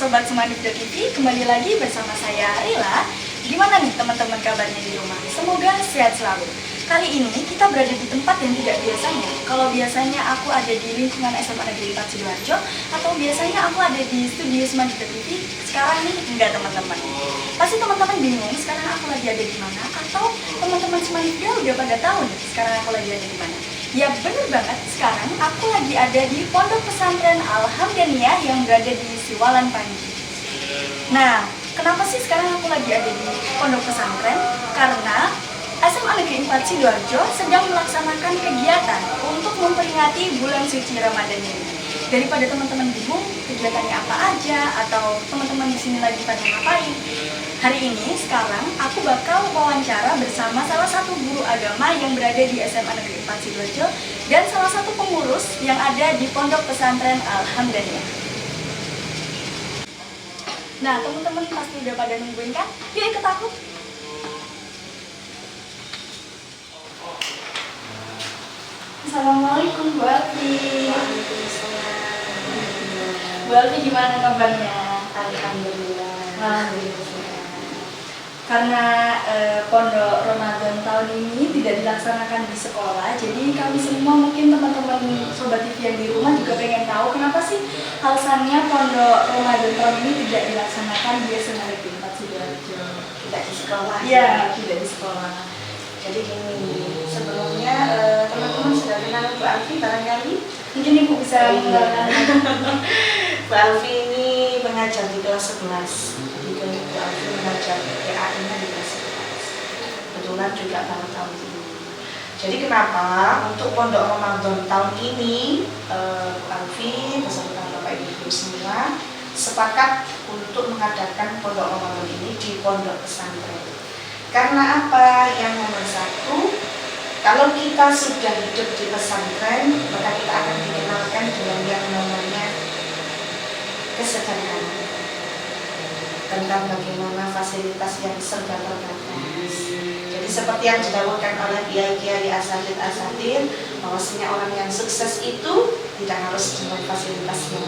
Sobat Semanif.tv, kembali lagi bersama saya Rila. Gimana nih teman-teman kabarnya di rumah? Semoga sehat selalu. Kali ini kita berada di tempat yang tidak biasanya. Kalau biasanya aku ada di lingkungan SMA Negeri 4 Sidoarjo, atau biasanya aku ada di studio Semanif.tv, sekarang nih enggak teman-teman. Pasti teman-teman bingung sekarang aku lagi ada di mana, atau teman-teman Semanifnya udah pada tahu nih sekarang aku lagi ada di mana. Ya bener banget, sekarang aku lagi ada di Pondok Pesantren Alhamdulillah yang berada di Siwalan Panji. Nah, kenapa sih sekarang aku lagi ada di Pondok Pesantren? Karena SMA Negeri 4 Sidoarjo sedang melaksanakan kegiatan untuk memperingati bulan suci Ramadan ini. Daripada teman-teman bingung kegiatannya apa aja atau teman-teman di sini lagi pada ngapain, hari ini sekarang aku bakal wawancara bersama salah satu guru agama yang berada di SMA Negeri 4 Sidoarjo dan salah satu pengurus yang ada di Pondok Pesantren Alhamdulillah. Nah, teman-teman pasti udah pada nungguin kan? Yuk ikut aku. Assalamualaikum Bu Alfi. Bu Alfi gimana kabarnya? Alhamdulillah. Alhamdulillah. Karena Pondok Ramadan tahun ini tidak dilaksanakan di sekolah, jadi kami semua mungkin teman-teman Sobat TV yang di rumah juga pengen tahu kenapa sih alasannya Pondok Ramadan tahun ini tidak dilaksanakan di SMA Negeri 4 Sidoarjo. Tidak di sekolah. Ya, tidak di sekolah. Jadi gini, sebelumnya teman-teman sudah kenal Bu Alfi barangkali? Mungkin Ibu bisa mengenalkan. Bu Alfi ini mengajar di kelas 11. Jadi Bu Alfi mengajar PAI-nya di kelas 11. Kebetulan juga baru tahun ini. Jadi kenapa untuk Pondok Ramadan tahun ini Bu Alfi beserta Bapak Ibu semua sepakat untuk mengadakan Pondok Ramadan ini di Pondok Pesantren. Karena apa? Yang nomor satu, kalau kita sudah hidup di pesantren, maka kita akan dikenalkan dengan yang namanya kesederhanaan, tentang bagaimana fasilitas yang serba terbatas. Jadi seperti yang didawuhkan oleh kiai-kiai asatidz bahwasanya orang yang sukses itu tidak harus dengan fasilitas yang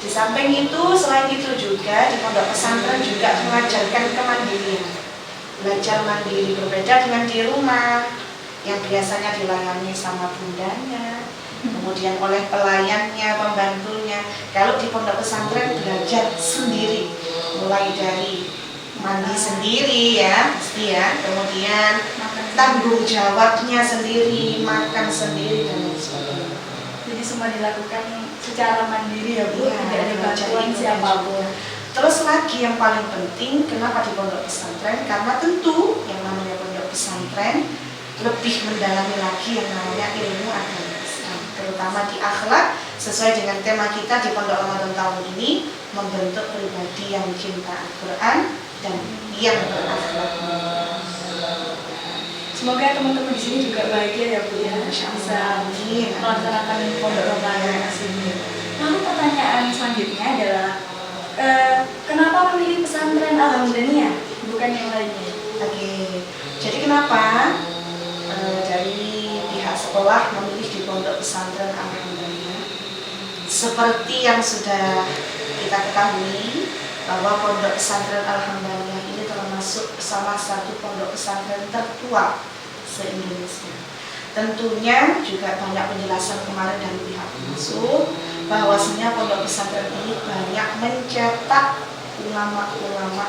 di samping itu, selain itu juga di pondok pesantren juga mengajarkan kemandirian, belajar mandiri, berbeda dengan di rumah yang biasanya dilayani sama bundanya, kemudian oleh pelayannya, pembantunya. Kalau di pondok pesantren belajar sendiri, mulai dari mandi sendiri ya, pasti ya, kemudian tanggung jawabnya sendiri, makan sendiri dan lain sebagainya. Jadi semua dilakukan secara mandiri ya Bu, Ya, tidak ada bantuan siapapun. Terus lagi yang paling penting, kenapa di pondok pesantren? Karena tentu yang namanya pondok pesantren lebih mendalami lagi yang namanya ilmu agama Islam, terutama di akhlak, sesuai dengan tema kita di Pondok Ramadan tahun ini, membentuk pribadi yang cinta Al-Quran dan yang berakhlak. Semoga teman-teman di sini juga bahagia ya Bu ya, bisa melaksanakan Pondok Ramadan ini. Lalu pertanyaan selanjutnya adalah kenapa memilih pesantren Alhamdulillah bukan yang lainnya? Oke, jadi kenapa dari pihak sekolah memilih di Pondok Pesantren Alhamdulillah? Seperti yang sudah kita ketahui bahwa Pondok Pesantren Alhamdulillah ini termasuk salah satu pondok pesantren tertua se-Indonesia. Tentunya juga banyak penjelasan kemarin dari pihak pengasuh bahwasanya pondok pesantren ini banyak mencetak ulama-ulama,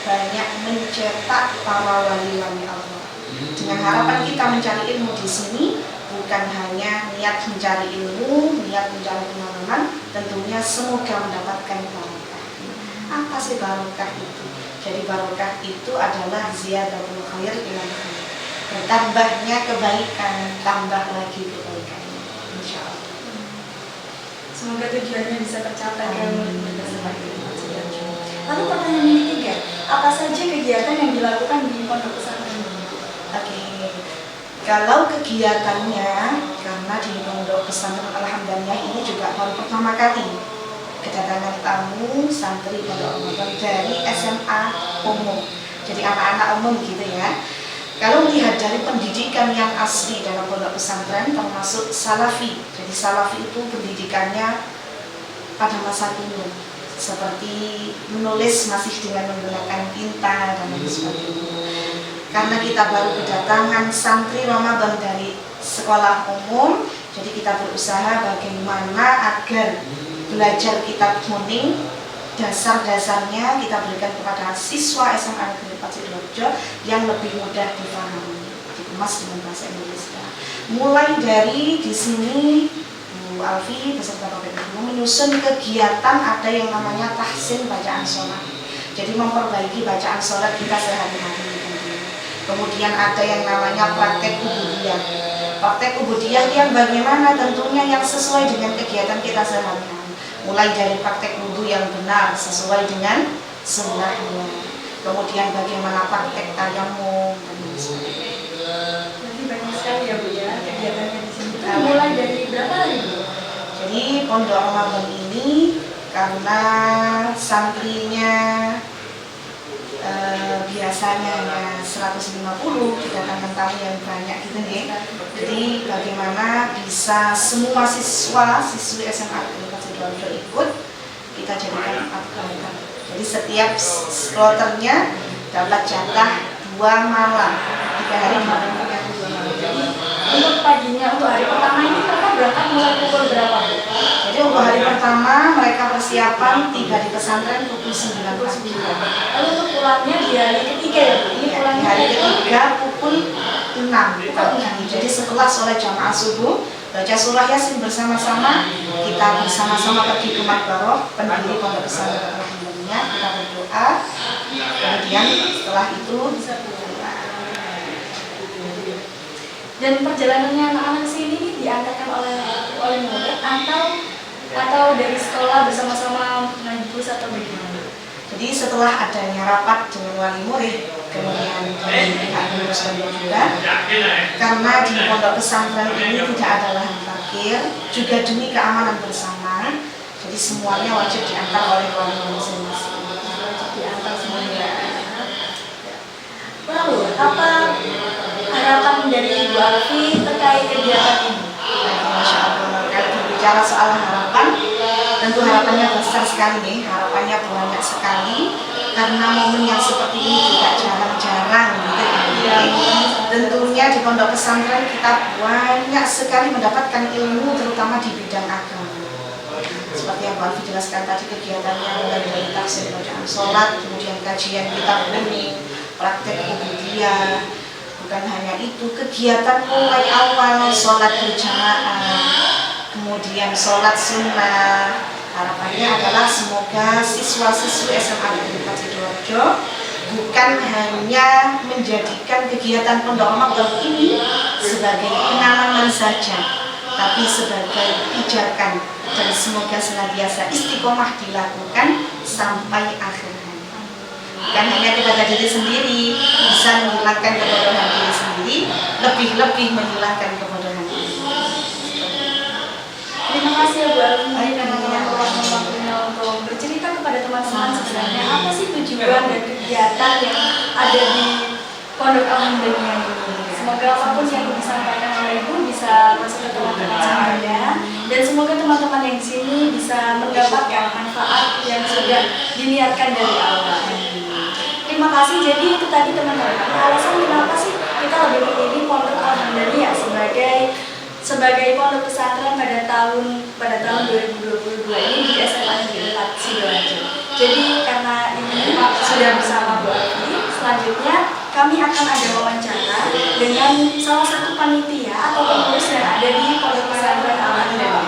banyak mencetak para wali-wali Allah. Dengan harapan kita mencari ilmu di sini bukan hanya niat mencari ilmu, niat mencari pengalaman, tentunya semoga mendapatkan barokah. Apa sih barokah itu? Jadi barokah itu adalah ziyadatul khair ilal khair. Bertambahnya kebaikan, tambah lagi kebaikannya, insya Allah. Semoga tujuannya bisa tercapai ya Bu. Lalu pertanyaan yang ketiga, apa saja kegiatan yang dilakukan di Pondok Pesantren? Oke, kalau kegiatannya, karena di Pondok Pesantren Alhamdulillah ini juga baru pertama kali kedatangan tamu santri Pondok Ramadan dari SMA umum, jadi anak-anak umum gitu ya. Kalau melihat dari pendidikan yang asli dalam pondok pesantren termasuk salafi, jadi salafi itu pendidikannya pada masa kini, seperti menulis masih dengan menggunakan tinta dan lain sebagainya. Karena kita baru kedatangan santri Ramadan dari sekolah umum, jadi kita berusaha bagaimana agar belajar kitab kuning dasar-dasarnya kita berikan kepada siswa SMA Negeri 4 Sidoarjo yang lebih mudah dipahami, dikemas dengan bahasa Indonesia. Mulai dari di sini Bu Alfi beserta Bapak Ibu menyusun kegiatan, ada yang namanya tahsin bacaan sholat. Jadi memperbaiki bacaan sholat kita sehari-hari. Kemudian ada yang namanya praktek ubudiyah. Praktek ubudiyah yang bagaimana, tentunya yang sesuai dengan kegiatan kita sehari-hari. Mulai dari praktek wudhu yang benar sesuai dengan sunnahnya. Kemudian bagaimana praktek tayamum dan lain sebagainya. Jadi banyak sekali ya Bu ya kegiatannya di sini. Itu mulai dari berapa hari Bu? Jadi Pondok Ramadan ini karena santrinya biasanya hanya 150, kedatangan tamu yang banyak gitu nih. Jadi bagaimana bisa semua siswi SMA Negeri 4 Sidoarjo ikut, kita jadikan 4 kloter. Jadi setiap kloternya dapat jatah 2 malam, 3 hari 2 malam. Jadi untuk paginya, untuk hari pertama ini mereka berangkat mulai pukul berapa Bu? Jadi untuk hari pertama mereka persiapan tiba di pesantren pukul 9 pagi. Lalu untuk pulangnya di hari ketiga ya Bu? Ini Di pulangnya hari ketiga pukul 6 pagi. Jadi setelah sholat jamaah subuh, baca surah Yasin bersama-sama, kita bersama-sama pergi ke Makbaroh, pendiri Pondok Pesantren Alhamdulillah, kita berdoa. Kemudian setelah itu bisa pulang. Dan perjalanannya anak-anak sini ini diantarkan oleh murid atau dari sekolah bersama-sama naik bus atau bagaimana? Jadi setelah adanya rapat dengan wali murid, kemudian dari pihak pengurus pondok juga, karena di pondok pesantren ini tidak ada lahan parkir, juga demi keamanan bersama, jadi semuanya wajib diantar oleh wali masing-masing. Diantar semuanya. Lalu apa harapan dari Ibu Alfi terkait kegiatan ini? Masya Allah, kalau berbicara soal harapan, tentu harapannya besar sekali nih, harapannya banyak sekali, karena momen yang seperti ini juga jarang-jarang gitu ya. Tentunya di pondok pesantren kita banyak sekali mendapatkan ilmu, terutama di bidang agama. Seperti yang Pak Alfi jelaskan tadi, kegiatannya mulai dari tahsin bacaan sholat, kemudian kajian kitab kuning, praktek ubudiyah. Bukan hanya itu, kegiatan mulai awal sholat berjamaah, kemudian sholat sunnah. Harapannya adalah semoga siswa-siswi SMA Negeri 4 Sidoarjo bukan hanya menjadikan kegiatan Pondok Ramadan ini sebagai pengalaman saja, tapi sebagai pijakan, dan semoga senantiasa istiqomah dilakukan sampai akhir hayat. Bukan hanya kepada diri sendiri, bisa menghilangkan kebodohan diri sendiri, lebih-lebih menghilangkan kebodohan diri. Terima kasih ya Bu Alfi karena meluangkan waktunya untuk bercerita kepada teman-teman sebenarnya apa sih tujuan dan kegiatan yang ada di Pondok Alhamdulillah ini. Semoga apapun yang disampaikan oleh Ibu bisa masuk ke teman-teman semuanya, dan semoga teman-teman yang di sini bisa mendapatkan manfaat yang sudah diniatkan dari awal. Terima kasih. Jadi itu tadi teman-teman, alasan kenapa sih kita lebih memilih Pondok Alhamdulillah sebagai pondok pesantren pada tahun 2022 ini di SMA Negeri 4 Sidoarjo. Jadi karena ini sudah bersama Bu Alfi, selanjutnya kami akan ada wawancara dengan salah satu panitia atau pengurus yang ada di Pondok Pesantren Alhamdulillah.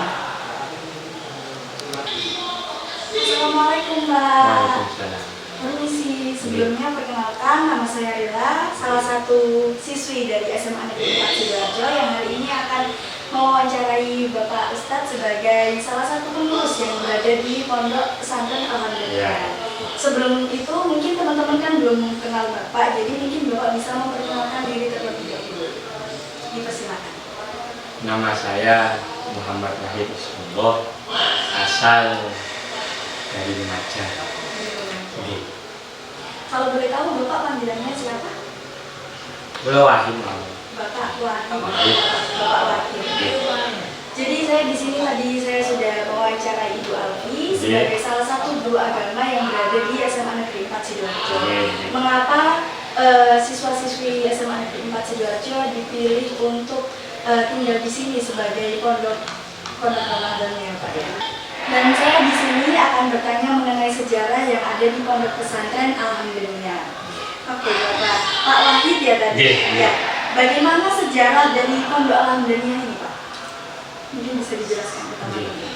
Assalamualaikum Mbak. Waalaikumsalam. Permisi, sebelumnya perkenalkan, nama saya Rila, salah satu siswi dari SMA Negeri 4 Sidoarjo yang hari ini akan mewawancarai Bapak Ustadz sebagai salah satu pengurus yang berada di Pondok Pesantren Alhamdulillah. Sebelum itu mungkin teman-teman kan belum kenal Bapak, jadi mungkin Bapak bisa memperkenalkan diri terlebih dahulu. Dipersilakan. Nama saya Muhammad Wahid Ismullah, asal dari Lumajang. Kalau boleh tahu Bapak panggilannya siapa? Pulau Wahid mau. Bapak Wahid. Wahid. Bapak Wahid. Jadi saya di sini tadi saya sudah mewawancarai Ibu Alfi sebagai salah satu guru agama yang berada di SMA Negeri 4 Sidoarjo. Mengapa siswa-siswi SMA Negeri 4 Sidoarjo dipilih untuk tinggal di sini sebagai pondok Ramadannya, Pak ya? Dan saya di sini akan bertanya mengenai sejarah yang ada di pondok pesantren Alhamdulillah. Oke, Bapak. Pak Wahid ya tadi. Ya. Bagaimana sejarah dari pondok Alhamdulillah ini, Pak? Mungkin bisa dijelaskan ke teman-teman.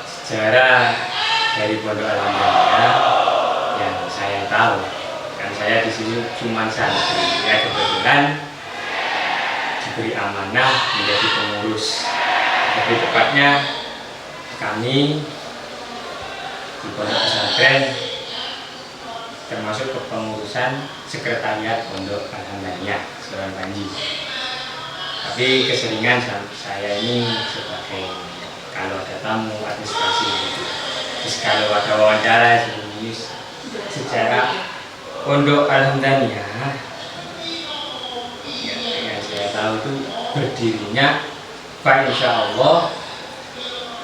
Sejarah dari pondok Alhamdulillah yang saya tahu, kan saya di sini cuma santri, ya kebetulan diberi amanah menjadi pengurus. Lebih tepatnya kami di pondok pesantren termasuk kepengurusan sekretariat pondok Alhamdulillah Suran Panji. Tapi keseringan saya ini sebagai kalau ada tamu administrasi gitu. Terus kalau ada wawancara seperti sejarah pondok Alhamdulillah yang saya tahu itu berdirinya Pak Insya Allah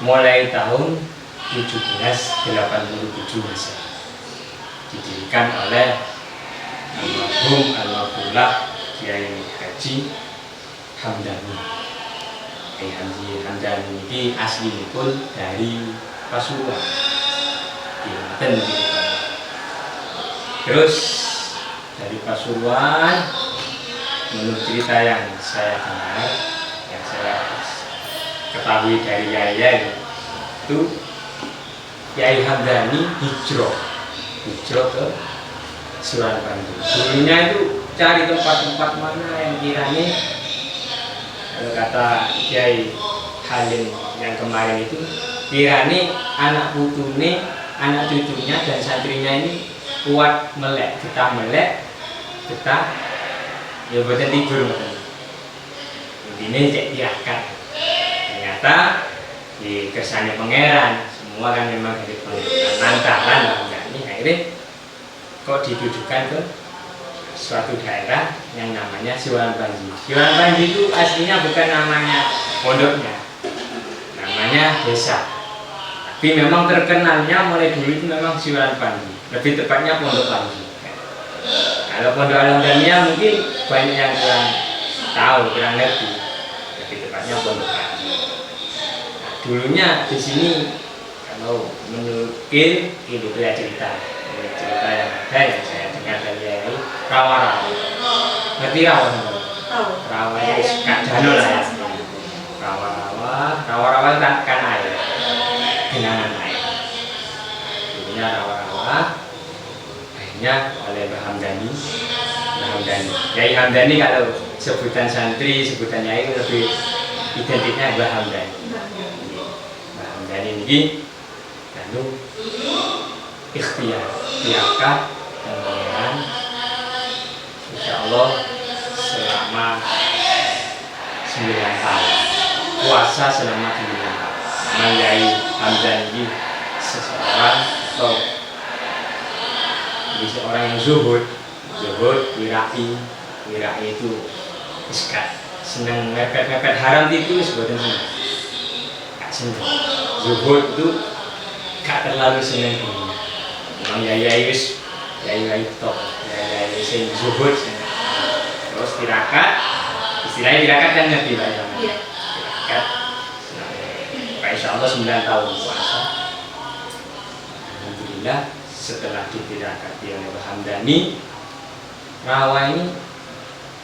mulai tahun 1787 Masehi, didirikan oleh almarhum Almarhumlah Kiai Haji Hamdani. Kiai Haji Hamdani ini asli pun dari Pasuruan, Banten. Terus dari Pasuruan, menurut cerita yang saya dengar, yang saya ketahui dari Yaya itu Kiai Hamdani hijrah ke Suran Panji. Dulunya itu cari tempat-tempat mana yang kiranya, kalau kata Kiai Halim yang kemarin itu, kiranya anak putune, anak cucunya dan santrinya ini kuat melek, kita ya buatan tidur. Intinya cek tirakat. Ternyata di kesannya pangeran semua kan memang dari lantaran ini akhirnya kok didudukan ke suatu daerah yang namanya Siwalan Panji. Siwalan Panji itu aslinya bukan namanya pondoknya, namanya desa. Tapi memang terkenalnya mulai dulu itu memang Siwalan Panji, lebih tepatnya Pondok Panji. Kalau Pondok Alhamdulillah mungkin banyak yang kurang tahu, kurang ngerti. Lebih tepatnya Pondok Panji. Nah, dulunya di sini kalau menukil itu ya cerita yang ada yang saya dengar dari Yai, rawa-rawa. Ngerti rawa? Tahu. Rawa itu Kak Dano lah ya. Rawa-rawa kan air, genangan air. Dulunya rawa-rawa, akhirnya oleh Mbah Hamdani. Yai Hamdani kalau sebutan santri, sebutan Yai lebih identiknya Mbah Hamdani. Mbah Hamdani ini lalu ikhtiar, dan pangeran insya Allah selama 9 tahun puasa selama 9 tahun. Memang Yai Hamdani ini seseorang atau jadi seorang yang zuhud, wirai itu iskat, senang mepet haram itu sebutan senang, gak senang. Zuhud itu gak terlalu senang dunia. Memang yai top, yai sing zuhud. Terus tirakat, istilahnya tirakat kan ngerti Pak ya? Tirakat, Pak Insya Allah 9 tahun puasa. Alhamdulillah setelah ditirakati oleh Mbah Hamdani, rawa ini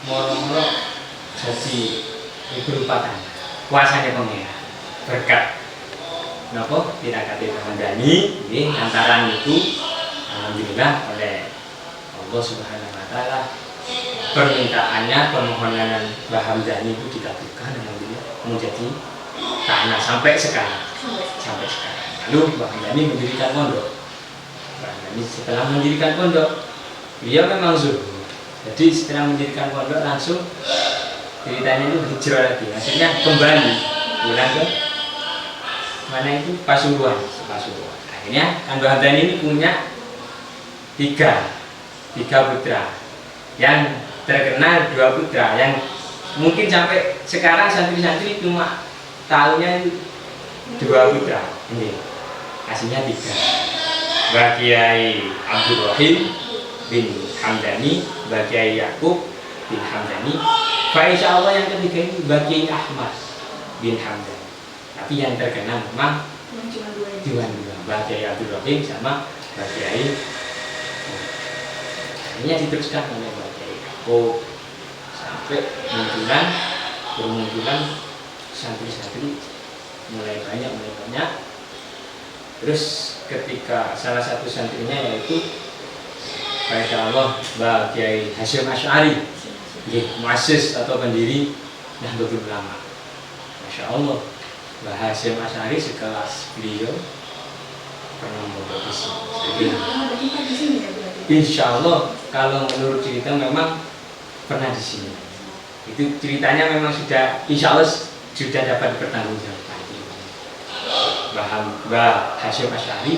moro-moro jadi berupa tanda kuasanya pangeran berkat napa tirakati Mbah Hamdani ini antaran itu alhamdulillah oleh Allah Subhanahu wa taala permintaannya, permohonan Mbah Hamdani itu dikabulkan alhamdulillah menjadi tanah sampai sekarang. Lalu Mbah Hamdani mendirikan pondok. Setelah mendirikan pondok, beliau memang zuhud. Jadi setelah mendirikan pondok langsung ceritanya itu hijrah lagi, maksudnya kembali pulang ke mana itu Pasuruan. Akhirnya kan Mbah Hamdani ini punya tiga putra, yang terkenal 2 putra, yang mungkin sampai sekarang santri-santri cuma tahunnya itu 2 putra. Ini aslinya 3. Mbak Kiai Abdul Rahim bin Hamdani, Mbak Kiai Yakub bin Hamdani. Insya Allah yang ketiga itu Mbak Kiai Ahmad bin Hamdani. Tapi yang terkenal memang cuma 2, Mbak Kiai Abdul Rahim sama Mbak Kiai. Ini diteruskan oleh Mbak Kiai Yakub sampai bermunculan santri-santri mulai banyak. Terus ketika salah satu santrinya yaitu Masya Allah Mbak Kiai Hasyim Asy'ari, muassis atau pendiri Nahdlatul Ulama. Masya Allah Mbak Hasyim Asy'ari sekelas beliau pernah mondok di sini. Insya Allah kalau menurut cerita memang pernah di sini. Itu ceritanya memang sudah insya Allah sudah dapat bertanggungjawabkan. Mbah Hasyim Asy'ari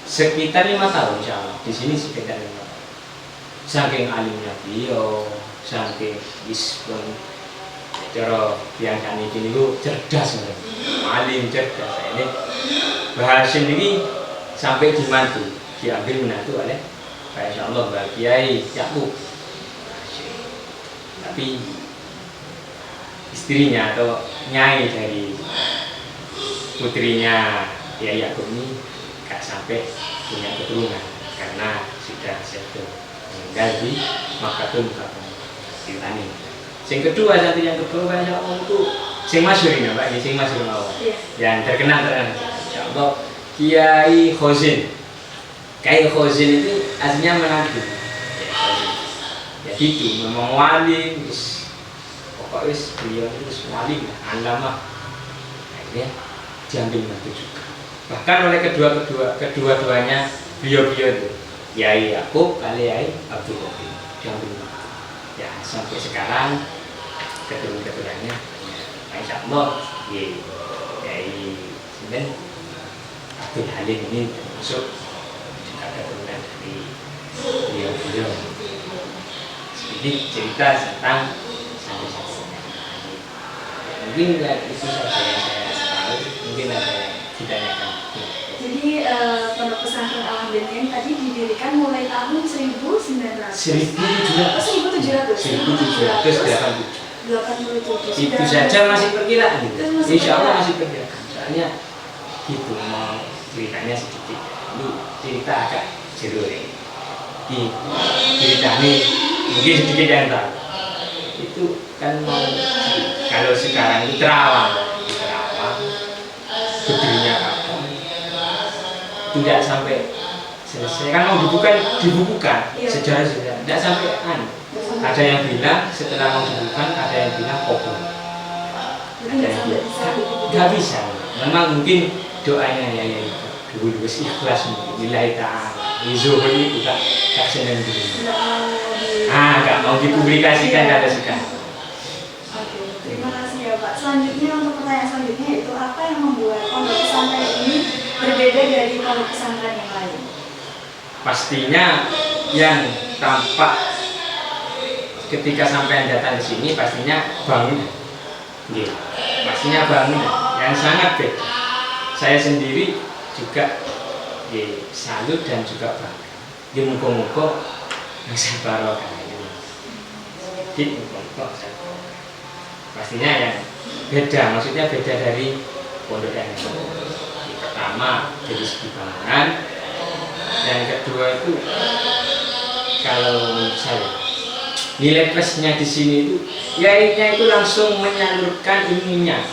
sekitar 5 tahun insya Allah di sini sekitar 5 tahun. Saking alimnya beliau, saking ispun cara yang kami ini cerdas, alim cerdas. Ini Mbah Hasyim ini sampai diambil menantu oleh Insya Allah Mbah Kiai Yakub. Tapi istrinya atau nyai dari putrinya Kiai Yakub ini gak sampai punya keturunan karena sudah jatuh meninggal di Makkahul Mukarramah di Tani. Yang kedua Insya Allah itu sing masyhur ini Mbak, sing masyhur Allah. Yang terkenal Insya Allah Kiai Khozin. Kiai Khozin itu aslinya menantu. Ya gitu, memang wali, pokoknya beliau itu wali lah, alamah. Akhirnya diambil menantu juga. Bahkan oleh kedua-duanya beliau itu, Kiai Yakub kali Kiai Abdul Rahim diambil menantu. Ya sampai sekarang keturunan-keturunannya, Insya Allah, Kiai Sinten Abdul Halim ini termasuk juga keturunan dari beliau. Jadi cerita tentang santri-santrinya. Mungkin itu saja yang saya tahu. Mungkin ada yang ditanyakan. Jadi pondok pesantren Alhamdulillah yang tadi didirikan mulai tahun 1900. 1787. Itu saja masih perkiraan gitu. Insya Allah masih perkiraan. Soalnya gitu mau ceritanya sedikit. Ini cerita agak seru ya. Cerita ini mungkin sedikit yang tahu. Itu kan mau kalau sekarang itu terawang, berdirinya kapan? Tidak sampai selesai. Kan mau dibukukan sejarah tidak sampai Ada yang bilang setelah mau dibukukan, ada yang bilang kokoh. Ada yang bilang nggak bisa. Memang mungkin doanya ya dulu ikhlas lillahi ta'ala. Zuhur itu tak senang dulu. Nggak mau dipublikasikan ada sekarang. Oke, terima kasih ya Pak. Selanjutnya untuk pertanyaan selanjutnya itu apa yang membuat pondok pesantren ini berbeda dari pondok pesantren yang lain? Pastinya yang tampak ketika sampai datang di sini pastinya bangunan. Pastinya bangunan yang sangat beda. Saya sendiri juga salut dan juga bangga. Muka-muka yang saya barokah ini. Pastinya yang beda, maksudnya beda dari pondok yang lain. Pertama dari segi bangunan, yang kedua itu kalau menurut saya nilai plusnya di sini itu kiainya itu langsung menyalurkan ilmunya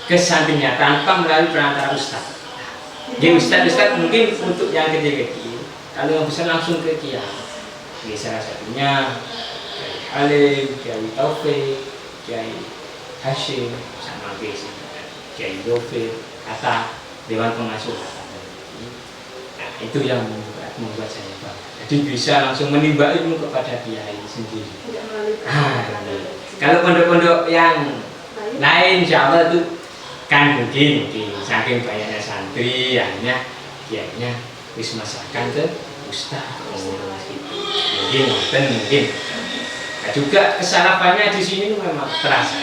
ke santrinya tanpa melalui perantara ustaz. Jadi ustaz mungkin untuk yang kecil-kecil, kalau yang besar langsung ke kiai. Salah satunya Kiai Halim, Kiai Taufik, Kiai Hasyim, sama Kiai Yofir, kata Dewan Pengasuh. Nah, itu yang membuat saya bangga. Jadi bisa langsung menimba ilmu kepada kiai sendiri. Kalau pondok-pondok yang lain, insya Allah itu kan mungkin saking banyaknya santri, akhirnya kiainya wis masakkan ke ustaz. Mungkin. Nah, juga kesalahannya di sini memang terasa.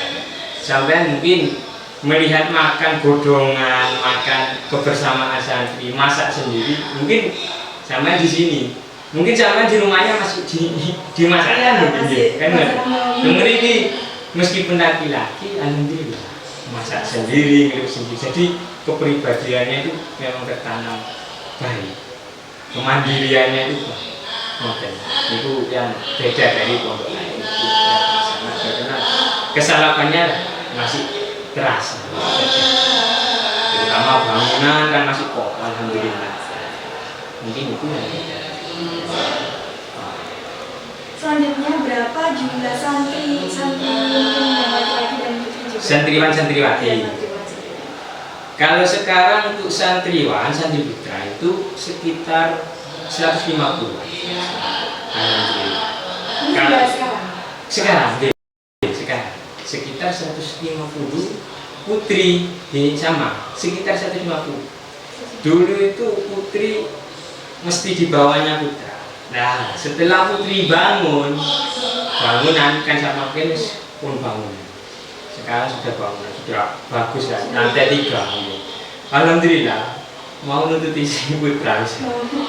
Sampai mungkin melihat makan godongan, makan kebersamaan santri, masak sendiri, mungkin sama di sini, mungkin sama di rumahnya masih dimasakkan mungkin ya, kan? Nomor ini meskipun laki-laki, alhamdulillah masak sendiri, ngeluk sendiri. Jadi kepribadiannya itu memang tertanam baik, kemandiriannya itu baik. Itu yang beda dari pondok lain. Itu yang sangat karena kesalahannya masih terasa, terutama bangunan kan masih kokoh, alhamdulillah. Mungkin itu yang beda. Selanjutnya berapa jumlah santri mungkin yang laki-laki dan putri juga? Santriwan-santriwati. Iya, santriwan. Kalau sekarang untuk santriwan, santri putra itu sekitar 150. Alhamdulillah. Ini Kalau juga sekarang. sekarang sekitar 150 putri sama sekitar 150. Dulu itu putri mesti di bawahnya putra. Nah, setelah putri bangunan kan sama Kenis pun bangun. Sekarang sudah bangunan, sudah bagus lah, lantai 3. Alhamdulillah, mau nuntut isi putra.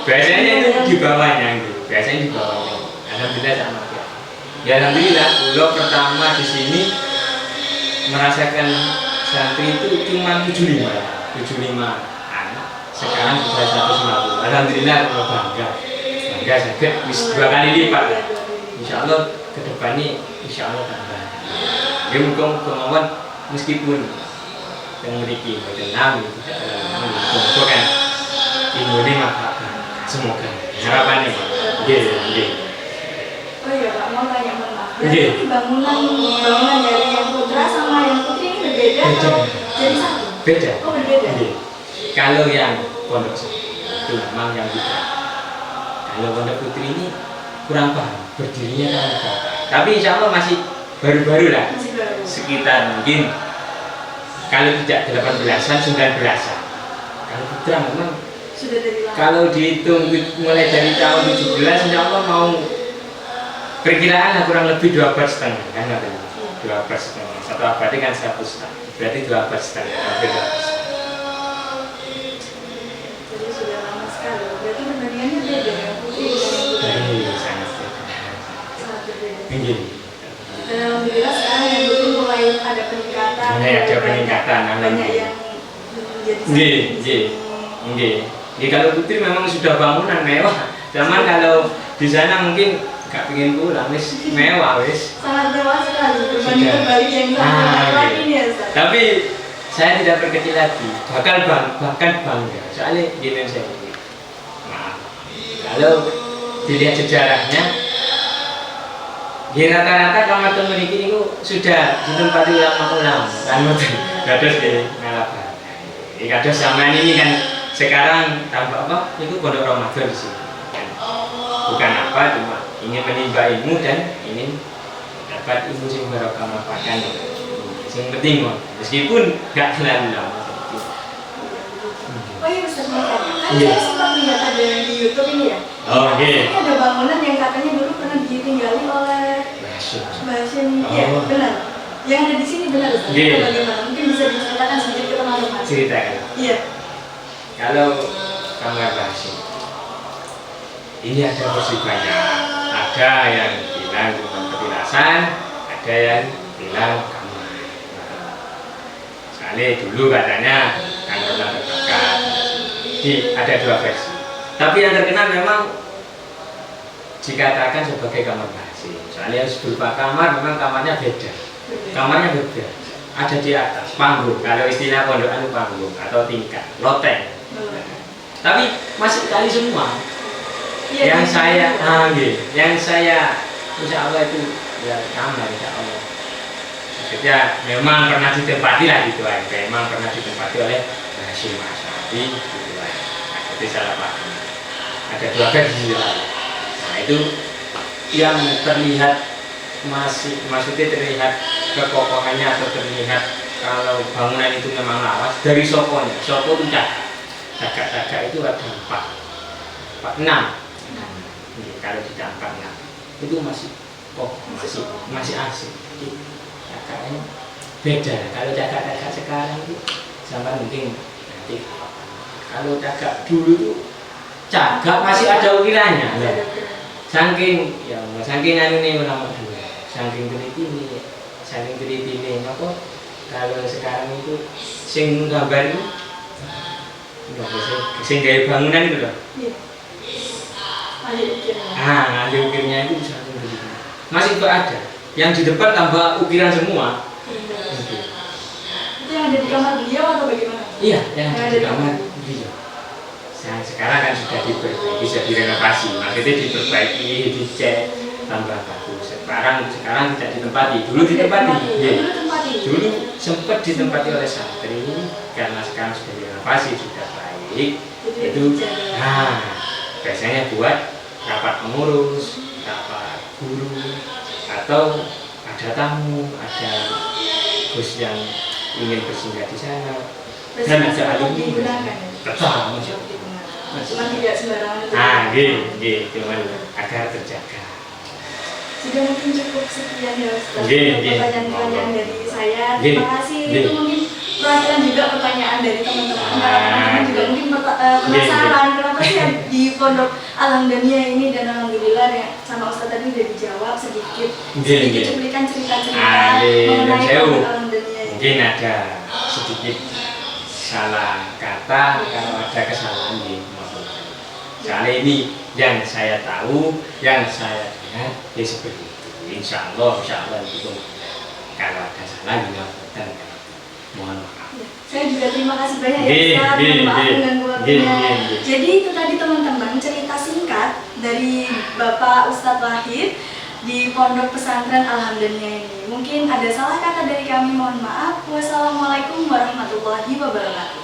Biasanya itu di bawahnya gitu, biasanya di bawahnya. Alhamdulillah sama ya. Ya alhamdulillah, dulu pertama di sini merasakan santri itu cuma 75 anak. Sekarang sudah 150. Alhamdulillah, bangga sakit wis 2 kali lipat. Insya Allah kedepannya insya Allah tambah. Ya mungkin meskipun yang memiliki modal tidak terlalu kan ini maka semoga harapannya Oh iya Pak, mau tanya mohon maaf. Iya. Berarti bangunan dari yang putra sama yang putri ini berbeda atau jadi satu? beda. Oh berbeda. Iya. Kalau yang pondok itu memang yang putra. Kalau pondok putri ini kurang paham berdirinya kan. Tapi insya Allah masih baru-baru lah. Masih baru. Sekitar mungkin kalau tidak 18-an, 19-an. Kalau putra memang Sudah dari lama. kalau dihitung mulai dari tahun 17 insya Allah mau perkiraan lah kurang lebih 2 abad setengah kan katanya. 2 abad setengah. 1 abad itu kan 100 tahun. Berarti 2 abad setengah. Hampir 2 abad setengah. Jadi sudah lama sekali. Berarti perbandingannya beda ya putri dan yang putra. Sangat beda. Sangat berbeda. Tinggi. Dan alhamdulillah sekarang yang putri mulai ada peningkatan. Mulai ada peningkatan, Banyak alhamdulillah. yang menjadi Nggih. Ya kalau putri memang sudah bangunan mewah. Zaman kalau di sana mungkin gak pengen pulang wis mewah wis. sangat mewah sekali berbanding Sudah. terbalik yang sama lagi Iya. nih ya Ustaz. Tapi saya tidak berkecil hati, bahkan bangga. Soalnya di Indonesia ini, nah, kalau dilihat sejarahnya, di rata-rata kamar memiliki itu sudah ditempati ulama-ulama, kan betul. Kados di Malabar. Di kados zaman ini kan sekarang tambah apa? Itu pondok Ramadan di sini. Kan. Bukan apa, cuma ingin menimba ilmu dan ingin dapat ilmu sing barokah manfaatkan. Yang penting meskipun gak terlalu lama. Oh iya Ustaz mau tanya, kan Iya. saya sempat lihat ada yang di YouTube ini ya. Oh, iya. Ini ada bangunan yang katanya dulu pernah ditinggali oleh Mbah Hashim. Iya, Oh. benar. Yang ada di sini benar Ustaz. Iya. Itu bagaimana? Mungkin bisa diceritakan sedikit ke teman-teman. Ceritakan. Iya. Kalau kamar Hashim ini ada versi banyak. Ada yang bilang cuma petilasan, ada yang bilang kamar. Soalnya dulu katanya kan pernah terbakar. Jadi ada 2 versi. Tapi yang terkenal memang dikatakan sebagai kamar Hashim. Soalnya berupa kamar memang kamarnya beda. Kamarnya beda. Ada di atas panggung. Kalau istilah pondokan itu panggung atau tingkat, loteng. Tapi masih kali semua. Iya, yang iya, saya, iya. yang saya, insya Allah itu ya kamar insya Allah. Maksudnya memang pernah ditempati lah gitu aja. Memang pernah ditempati oleh Hashim Asy'ari gitu aja. Nah, jadi salah paham. Ada 2 versi lah. Nah itu yang terlihat maksudnya terlihat kekokohannya atau terlihat kalau bangunan itu memang lawas dari sokonya. Soko itu cagak itu ada 6. Kalau ditambah 6 itu masih masih asik. Jadi cagaknya beda. Kalau cagak-cagak sekarang itu sama mungkin nanti kalau cagak dulu tuh cagak masih ada ukirannya. Nah, saking anu nih orang dulu, saking teliti nih, apa kalau sekarang itu sing gambar itu enggak bisa, sing gaya bangunan itu loh. Iya. Ahli ukirnya. Ahli ukirnya itu saking teliti. Masih itu ada. Yang di depan tambah ukiran semua. Gitu. Itu yang ada di kamar beliau atau bagaimana? Iya, yang ada di kamar beliau. Sekarang kan sudah diperbaiki, sudah direnovasi, maksudnya diperbaiki, dicek, tambah bagus. Sekarang tidak ditempati, dulu ditempati. Iya. Dulu sempat ditempati oleh santri, karena sekarang sudah direnovasi, sudah baik. Itu, biasanya buat rapat pengurus, rapat guru, atau ada tamu, ada bos yang ingin bersinggah di sana. Dan ada alumni. Tetap masih. Cuma tidak sembarangan. Cuman agar terjaga. Sudah mungkin cukup sekian ya Ustaz. Nggih. Pertanyaan-pertanyaan dari saya. Nggih. Terima kasih. Nggih. Itu mungkin perwakilan juga pertanyaan dari teman-teman. Teman-teman juga mungkin penasaran Nggih. kenapa sih di Pondok Alhamdulillah ini, dan alhamdulillah ya sama Ustaz tadi udah dijawab sedikit cuplikan cerita-cerita mengenai Pondok Alhamdulillah ini. Mungkin ada sedikit salah kata, kalau ada kesalahan maafkan. Soalnya ini yang saya tahu, yang saya dengar ya seperti itu. Insya Allah itu kalau ada salah maafkan. Mohon maaf. Saya juga terima kasih banyak ya Ustaz, mohon maaf mengganggu waktunya. Jadi itu tadi teman-teman cerita singkat dari Bapak Ustadz Wahid di Pondok Pesantren Alhamdulillah ini. Mungkin ada salah kata dari kami, mohon maaf. Wassalamualaikum warahmatullahi wabarakatuh.